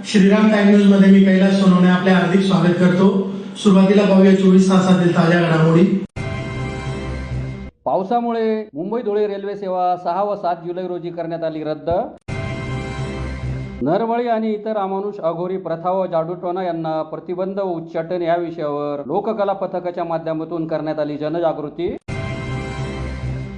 Shriram time news मध्ये मी कैलास सोनवणे आपले हार्दिक स्वागत करतो। सुरुवातीला पाहूया 24 तासातील ताज्या घडामोडी। पावसामुळे मुंबई धुळे रेल्वे सेवा 6 व 7 जुलै रोजी करण्यात आली रद्द। नरबळी आणि इतर अमानुष अघोरी प्रथा व जादूटोणा यांना प्रतिबंध व उच्चाटन या विषयावर लोककला पथकाच्या माध्यमातून करण्यात आली जनजागृती।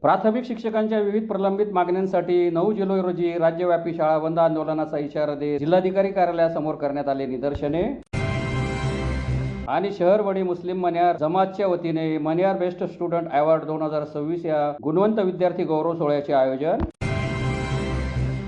प्राथमिक शिक्षकांच्या विविध प्रलंबित मागण्यांसाठी 9 जुलै रोजी राज्यव्यापी शाळा बंद आंदोलनाचा इशारा देत जिल्हाधिकारी कार्यालयासमोर करण्यात आले निदर्शने। आणि शहरवडी मुस्लिम मनियार जमातच्या वतीने मनियार बेस्ट स्टुडंट अवॉर्ड 2026 या गुणवंत विद्यार्थी गौरव सोहळ्याचे आयोजन।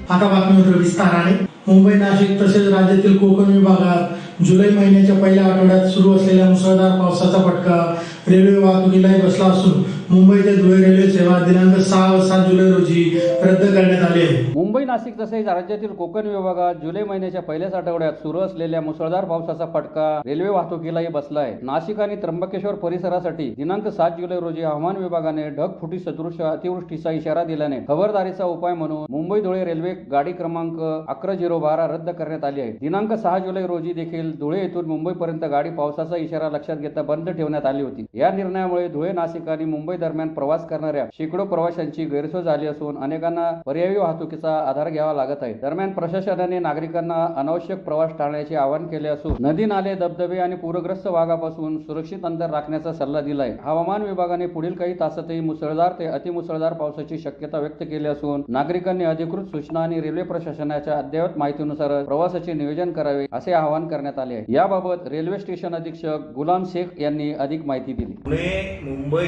आता बातमीपत्र विस्ताराने। मुंबई, नाशिक तसेच राज्यातील कोकण विभागात जुलै महिन्याच्या पहिल्या आठवड्यात सुरू असलेल्या मुसळधार पावसाचा फटका रेल्वे वाहतुकीलाही बसला असून मुंबई ते धुळे रेल्वे सेवा दिनांक 6 व 7 जुलै रोजी रद्द करण्यात आली आहे। मुंबई, नाशिक तसेच राज्यातील कोकण विभागात जुलै महिन्याच्या पहिल्याच आठवड्यात सुरू असलेल्या मुसळधार पावसाचा फटका रेल्वे वाहतुकीलाही बसला आहे। नाशिक आणि त्र्यंबकेश्वर परिसरासाठी दिनांक 7 जुलै रोजी हवामान विभागाने ढगफुटी सदृश अतिवृष्टीचा इशारा दिल्याने खबरदारीचा उपाय म्हणून मुंबई धुळे रेल्वे गाडी क्रमांक 11-012 रद्द करण्यात आली आहे। दिनांक 6 जुलै रोजी देखील धुळे येथून मुंबईपर्यंत गाडी पावसाचा इशारा लक्षात घेता बंद ठेवण्यात आली होती। या निर्णयामुळे धुळे, नाशिक आणि मुंबई दरम्यान प्रवास करणाऱ्या शेकडो प्रवाशांची गैरसोय झाली असून अनेकांना पर्यायी वाहतुकीचा आधार घ्यावा लागत आहे। दरम्यान प्रशासनाने नागरिकांना अनावश्यक प्रवास टाळण्याचे आवाहन केले असून नदी, नाले, धबधबे आणि पूरग्रस्त भागापासून सुरक्षित अंतर राखण्याचा सल्ला दिला आहे। हवामान विभागाने पुढील काही तासातही मुसळधार ते अतिमुसळधार पावसाची शक्यता व्यक्त केली असून नागरिकांनी अधिकृत सूचना आणि रेल्वे प्रशासनाच्या अद्ययावत माहितीनुसार प्रवासाचे नियोजन करावे असे आवाहन करण्यात आले आहे। याबाबत रेल्वे स्टेशन अधीक्षक गुलाम शेख यांनी अधिक माहिती दिली। पुणे, मुंबई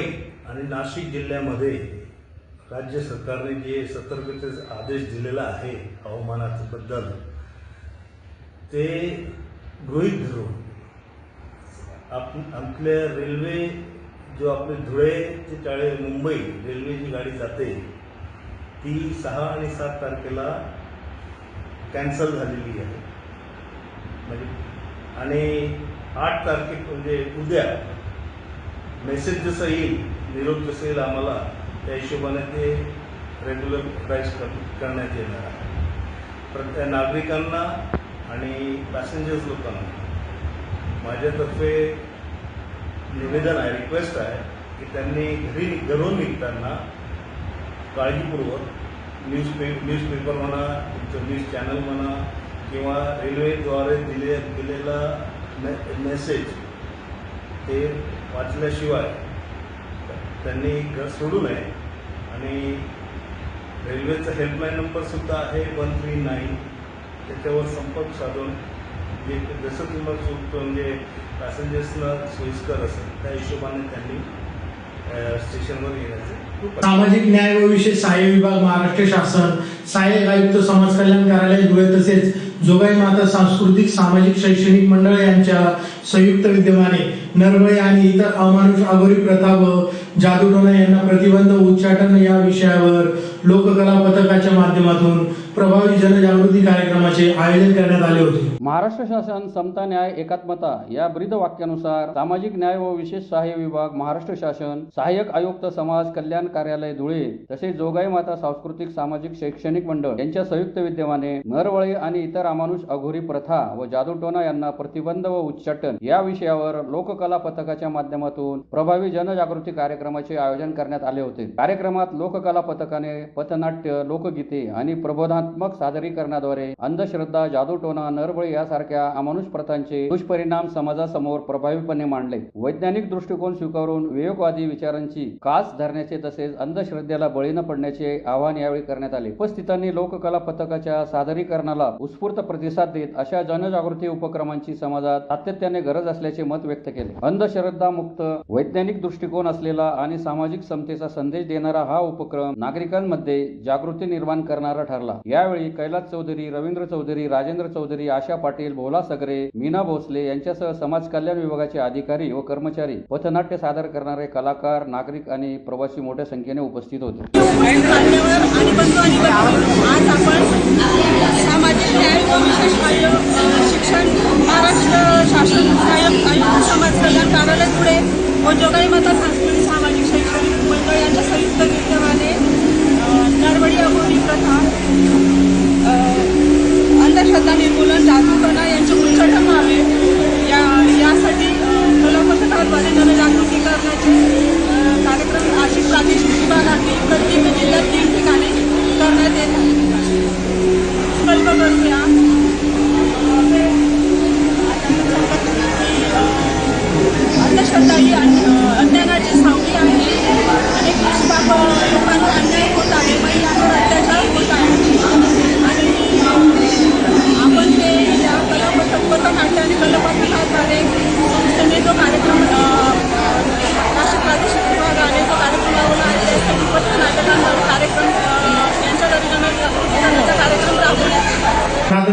आणि नाशिक जिल्ह्यामध्ये राज्य सरकारने जे सतर्कतेचे आदेश दिलेला आहे हवामानाबद्दल ते गृहीत धरून आपल्या रेल्वे जो आपले धुळे ते मुंबई रेल्वे जी गाडी जाते ती 6 आणि 7 तारखेला कॅन्सल झालेली आहे म्हणजे आणि 8 तारखे म्हणजे उद्या मेसेज जसं येईल, निरोप जसं येईल आम्हाला त्या हिशोबाने ते रेग्युलर प्राईस करण्यात येणार आहे। प्रत्येक नागरिकांना आणि पॅसेंजर्स लोकांना माझ्यातर्फे निवेदन आहे, रिक्वेस्ट आहे की त्यांनी घरून निघताना काळजीपूर्वक न्यूजपेपर म्हणा, तुमचं न्यूज चॅनल म्हणा किंवा रेल्वेद्वारे दिलेला मेसेज ते वाचल्याशिवाय त्यांनी घर सोडू नये। आणि रेल्वेचा हेल्पलाईन नंबर सुद्धा आहे 139, त्याच्यावर संपर्क साधून जे जसं तुम्हाला सुचतो म्हणजे पॅसेंजर्सना सोयीस्कर असेल त्या हिशोबाने त्यांनी स्टेशनवर येण्याचे। सामाजिक न्याय व विशेष सहाय्य विभाग, महाराष्ट्र शासन, सहाय्यक आयुक्त, समाज कल्याण कार्यालय धुळे तसेच जोगाई माता सांस्कृतिक सामाजिक शैक्षणिक मंडळ यांच्या संयुक्त विद्यमाने नरबळी आणि इतर अमानुष अघोरी प्रथा व जादूटोणा यांना प्रतिबंध व उच्चाटन या विषयावर लोककला पथकाच्या माध्यमातून प्रभावी जनजागृती कार्यक्रमाचे आयोजन करण्यात आले होते। महाराष्ट्र शासन समता, न्याय, एकात्मता या ब्रीद वाक्यानुसार सामाजिक न्याय व विशेष सहाय्य विभाग, महाराष्ट्र शासन, सहाय्यक आयुक्त, समाज कल्याण कार्यालय धुळे तसेच जोगाई माता सांस्कृतिक सामाजिक शैक्षणिक मंडळ यांच्या संयुक्त विद्यमाने नरबळी आणि इतर अमानुष अघोरी प्रथा व जादूटोणा यांना प्रतिबंध व उच्चाटन या विषयावर लोककला पथकाच्या माध्यमातून प्रभावी जनजागृती कार्यक्रमाचे आयोजन करण्यात आले होते। कार्यक्रमात लोककला पथकाने पथनाट्य, लोकगीते आणि प्रबोधात्मक सादरीकरणाद्वारे अंधश्रद्धा, जादूटोणा, नरबळी यासारख्या अमानुष प्रथांचे दुष्परिणाम समाजासमोर प्रभावीपणे मांडले। वैज्ञानिक दृष्टिकोन स्वीकारून विवेकवादी विचारांची कास धरण्याचे तसेच अंधश्रद्धेला बळी न पडण्याचे आवाहन यावेळी करण्यात आले। उपस्थितांनी लोककला पथकाच्या सादरीकरणाला उत्स्फूर्त प्रतिसाद देत अशा जनजागृती उपक्रमांची समाजात सातत्याने गरज असल्याचे मत व्यक्त केले। अंधश्रद्धा मुक्त, वैज्ञानिक दृष्टिकोन असलेला आणि सामाजिक समतेचा संदेश देणारा हा उपक्रम नागरिकांमध्ये जागृती निर्माण करणारा ठरला। यावेळी कैलास चौधरी, रवींद्र चौधरी, राजेंद्र चौधरी, आशा पाटील, भोला सगरे, मीना भोसले यांच्यासह समाज कल्याण विभागाचे अधिकारी व कर्मचारी, पथनाट्य सादर करणारे कलाकार, नागरिक आणि प्रवासी मोठ्या संख्येने उपस्थित होते। आज आपण सामाजिक न्याय व विशेष सहाय्य शिक्षण महाराष्ट्र शासन सहाय्यक आयुक्त समाज कल्याण कार्यालय धुळे व जोगाई माता सांस्कृतिक सामाजिक शैक्षणिक मंडळ यांच्या संयुक्त विद्यमाने नरबळी अघोरी प्रथा, अंधश्रद्धा निर्मूलन, जादूटोणा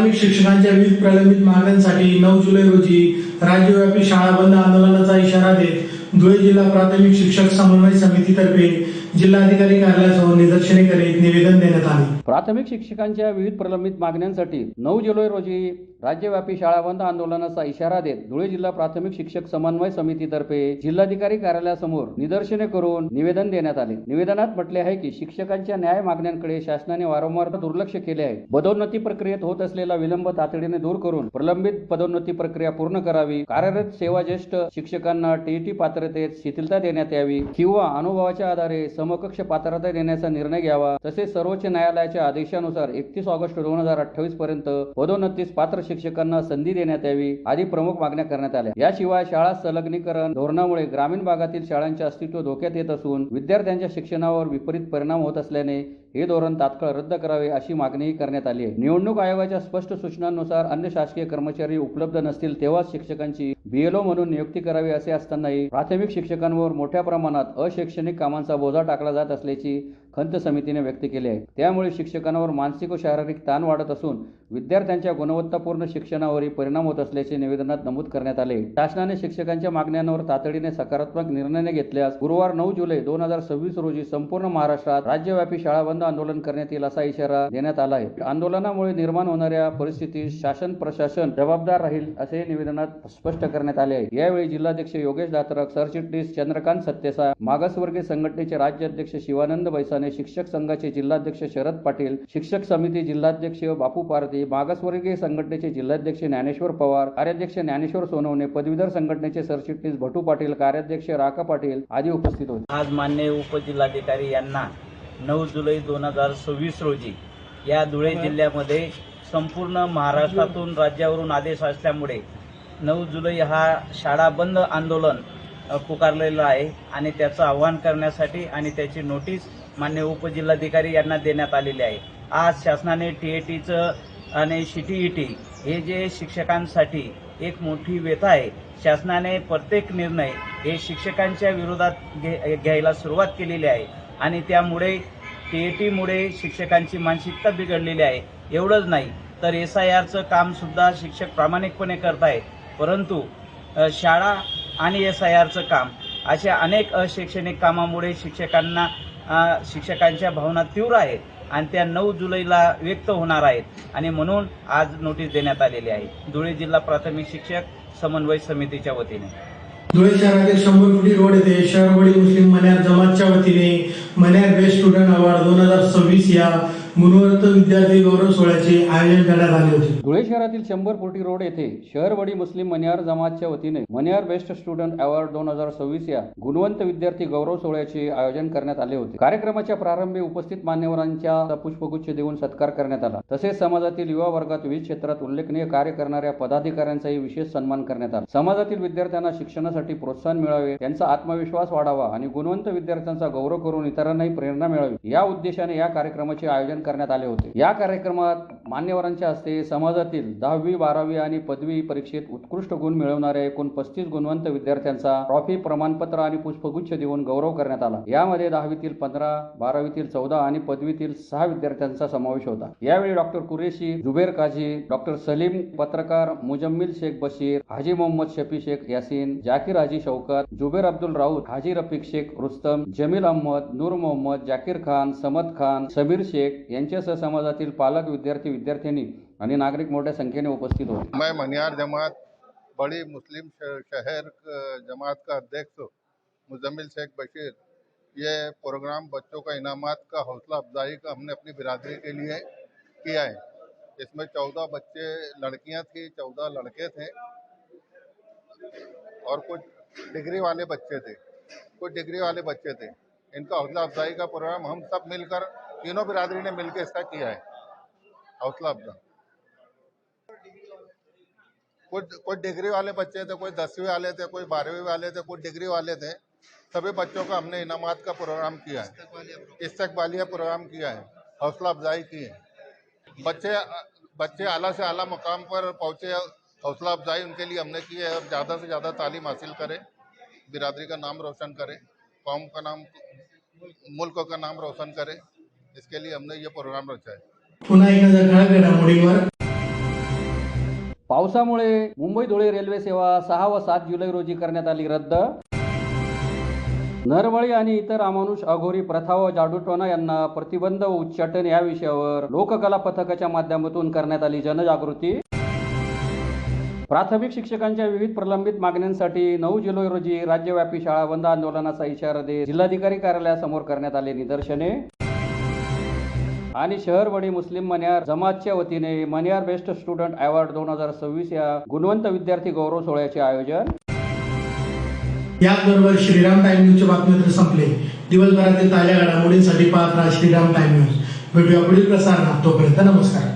प्राथमिक शिक्षकांच्या विविध प्रलंबित मागण्यांसाठी 9 जुलै रोजी राज्यव्यापी शाळा बंद आंदोलनाचा इशारा देत धुळे जिल्हा प्राथमिक शिक्षक समन्वय समितीतर्फे जिल्हाधिकारी कार्यालयासमोर निदर्शने करीत निवेदन देण्यात आले. प्राथमिक शिक्षकांच्या विविध प्रलंबित मागण्यांसाठी 9 जुलै रोजी राज्यव्यापी शाळा बंद आंदोलनाचा इशारा देत धुळे जिल्हा प्राथमिक शिक्षक समन्वय समितीतर्फे जिल्हाधिकारी कार्यालयासमोर निदर्शने करून निवेदन देण्यात आले. निवेदनात म्हटले आहे की शिक्षकांच्या न्याय मागण्यांकडे शासनाने वारंवार दुर्लक्ष केले आहे. पदोन्नती प्रक्रियेत होत असलेला विलंब तातडीने दूर करून प्रलंबित पदोन्नती प्रक्रिया पूर्ण करावी. कार्यरत सेवाज्येष्ठ शिक्षकांना टीईटी पात्रतेत शिथिलता देण्यात यावी किंवा अनुभवाच्या आधारे समकक्ष पात्रता देण्याचा निर्णय घ्यावा. तसेच सर्वोच्च न्यायालयाच्या आदेशानुसार 31 ऑगस्ट 2028 पर्यंत पदोन्नतीस पात्र शिक्षकांना संधी देण्यात यावी आदी प्रमुख मागण्या करण्यात आल्या. याशिवाय शाळा संलग्नीकरण धोरणामुळे ग्रामीण भागातील शाळांचे अस्तित्व धोक्यात येत असून विद्यार्थ्यांच्या शिक्षणावर विपरीत परिणाम होत असल्याने हे धोरण तात्काळ रद्द करावे अशी मागणीही करण्यात आली आहे. निवडणूक आयोगाच्या स्पष्ट सूचनांनुसार अन्य शासकीय कर्मचारी उपलब्ध नसतील तेव्हाच शिक्षकांची बीएलओ म्हणून नियुक्ती करावी असे असतानाही प्राथमिक शिक्षकांवर मोठ्या प्रमाणात अशैक्षणिक कामांचा बोजा टाकला जात असल्याची खंत समितीने व्यक्त केली आहे. त्यामुळे शिक्षकांवर मानसिक व शारीरिक ताण वाढत असून विद्यार्थ्यांच्या गुणवत्तापूर्ण शिक्षणावरही परिणाम होत असल्याचे निवेदनात नमूद करण्यात आले. शासनाने शिक्षकांच्या मागण्यांवर तातडीने सकारात्मक निर्णय घेतल्यास गुरुवार 9 जुलै 2026 रोजी संपूर्ण महाराष्ट्रात राज्यव्यापी शाळा बंद आंदोलन करण्यात येईल असा इशारा देण्यात आला आहे. आंदोलनामुळे निर्माण होणाऱ्या परिस्थितीस शासन प्रशासन जबाबदार राहील असे निवेदनात स्पष्ट करण्यात आले आहे. यावेळी जिल्हाध्यक्ष योगेश दातरक, सरचिटणीस चंद्रकांत सत्यसा, मागासवर्गीय संघटनेचे राज्याध्यक्ष शिवानंद बैसाने, शिक्षक संघाचे जिल्हाध्यक्ष शरद पाटील, शिक्षक समिती जिल्हाध्यक्ष बापू पारधी, मागासवर्गीय संघटनेचे जिल्हाध्यक्ष ज्ञानेश्वर पवार, कार्याध्यक्ष ज्ञानेश्वर सोनवणे, पदवीधर संघटनेचे सरचिटणीस भटू पाटील, कार्याध्यक्ष राका पाटील आदी उपस्थित होते. आज माननीय उपजिल्हाधिकारी यांना 9 जुलै 2026 रोजी या धुळे जिल्ह्यामध्ये संपूर्ण महाराष्ट्रातून राज्यावरून आदेश असल्यामुळे 9 जुलै हा शाळा बंद आंदोलन पुकारलेलं आहे आणि त्याचं आवाहन करण्यासाठी आणि त्याची नोटीस माननीय उपजिल्हाधिकारी यांना देण्यात आलेली आहे. आज शासनाने टीएटीचं आणि सीटीईटी हे जे शिक्षकांसाठी एक मोठी व्यथा आहे. शासनाने प्रत्येक निर्णय हे शिक्षकांच्या विरोधात घ्यायला सुरुवात केलेली आहे आणि त्यामुळे टीएटीमुळे शिक्षकांची मानसिकता बिघडलेली आहे. एवढंच नाही तर SIRचं काम सुद्धा शिक्षक प्रामाणिकपणे करत आहेत, परंतु शाळा आणि SIRचं काम अशा अनेक अशैक्षणिक कामामुळे शिक्षकांच्या भावना तीव्र आहेत आणि त्या 9 जुलैला व्यक्त होणार आहेत आणि म्हणून आज नोटीस देण्यात आलेली आहे. धुळे जिल्हा प्राथमिक शिक्षक समन्वय समितीच्या वतीने धुळे शहरातील 100 फुटी रोड येथे शहरवडी मुस्लिम मन्यार जमातच्या वतीने मन्यार बेस्ट स्टुडंट अवॉर्ड 2026 या गुणवंत विद्यार्थी गौरव सोहळ्याचे आयोजन करण्यात आले होते. धुळे शहरातील 100 फुटी रोड येथे शहरवडी मुस्लिम मन्यार जमातच्या वतीने मन्यार बेस्ट स्टुडंट अवॉर्ड 2026 या गुणवंत विद्यार्थी गौरव सोहळ्याचे आयोजन करण्यात आले होते. कार्यक्रमाच्या प्रारंभी उपस्थित मान्यवरांचा पुष्पगुच्छ देऊन सत्कार करण्यात आला. तसेच समाजातील युवा वर्गात विविध क्षेत्रात उल्लेखनीय कार्य करणाऱ्या पदाधिकाऱ्यांचाही विशेष सन्मान करण्यात आला. समाजातील विद्यार्थ्यांना शिक्षणासाठी प्रोत्साहन मिळावे, त्यांचा आत्मविश्वास वाढावा आणि गुणवंत विद्यार्थ्यांचा गौरव करून इतरांनाही प्रेरणा मिळावी या उद्देशाने या कार्यक्रमाचे आयोजन करण्यात आले होते. या कार्यक्रमात मान्यवरांच्या हस्ते समाजातील 10वी, 12वी आणि पदवी परीक्षेत उत्कृष्ट गुण मिळवणाऱ्या एकूण 35 गुणवंत विद्यार्थ्यांचा ट्रॉफी, प्रमाणपत्र आणि पुष्पगुच्छ देऊन गौरव करण्यात आला. यामध्ये 10वीतील 15, 12वीतील 14 आणि पदवीतील 6 विद्यार्थ्यांचा समावेश होता. यावेळी डॉक्टर कुरेशी, जुबेर काझी, डॉक्टर सलीम, पत्रकार मुजम्मिल शेख बशीर, हाजी मोहम्मद शफी शेख यासीन, जाकीर हाजी शौकत, जुबेर अब्दुल राऊत, हाजी रफिक शेख रुस्तम, जमील अहमद, नूर मोहम्मद, जाकीर खान, समद खान, समीर शेख यांच्यासह समाजातील पालक, विद्यार्थी, विद्यार्थिनी आणि नागरिक मोठ्या संख्येने उपस्थित होते. मैं मनियार जमात बड़ी मुस्लिम शहर जमात का अध्यक्ष मुजम्मिल शेख बशीर, ये प्रोग्राम बच्चों का इनामात का हौसला अफजाई का हमने अपनी बिरादरी के लिए किया है. इसमें 14 बच्चे लड़कियां थी, 14 लड़के थे और कुछ डिग्री वाले बच्चे थे. इनका हौसला अफजाई का प्रोग्राम हम सब मिलकर, तीनों बिरादरी ने मिलकर इसका किया है. हौसला अफजाई कुछ डिग्री वाले बच्चे थे, कोई 10वीं वाले थे, कोई 12वीं वाले थे, कुछ डिग्री वाले थे. सभी बच्चों का हमने इनामात का प्रोग्राम किया है, इस्तकबालिया प्रोग्राम किया है, हौसला अफजाई की है. बच्चे आला से आला मुकाम पर पहुँचे, हौसला अफजाई उनके लिए हमने की है और ज़्यादा से ज़्यादा तालीम हासिल करें, बिरादरी का नाम रोशन करें, कौम का नाम, मुल्क का नाम रोशन करें. इसके लिए हमने ये प्रोग्राम रचा है. पुन्हा एक नजर ठळक घडामोडींवर. पावसामुळे मुंबई धुळे रेल्वे सेवा 6 व 7 जुलै रोजी करण्यात आली रद्द. नरबळी आणि इतर अमानुष अघोरी प्रथा व जादूटोणा यांना प्रतिबंध व उच्चाटन या विषयावर लोककला पथकाच्या माध्यमातून करण्यात आली जनजागृती. प्राथमिक शिक्षकांच्या विविध प्रलंबित मागण्यांसाठी 9 जुलै रोजी राज्यव्यापी शाळा बंद आंदोलनाचा इशारा देत जिल्हाधिकारी कार्यालयासमोर करण्यात आले निदर्शने. आणि शहरवडी मुस्लिम मनियार जमातच्या वतीने मनियार बेस्ट स्टुडंट अवॉर्ड 2026 या गुणवंत विद्यार्थी गौरव सोहळ्याचे आयोजन. याचबरोबर श्रीराम टाइम न्यूजचे बातमीपत्र संपले. दिवसभरातील ताज्या घडामोडींसाठी पाहत राहा श्रीराम टाइम न्यूज. भेटूया पुढील प्रसारणात. तोपर्यंत नमस्कार.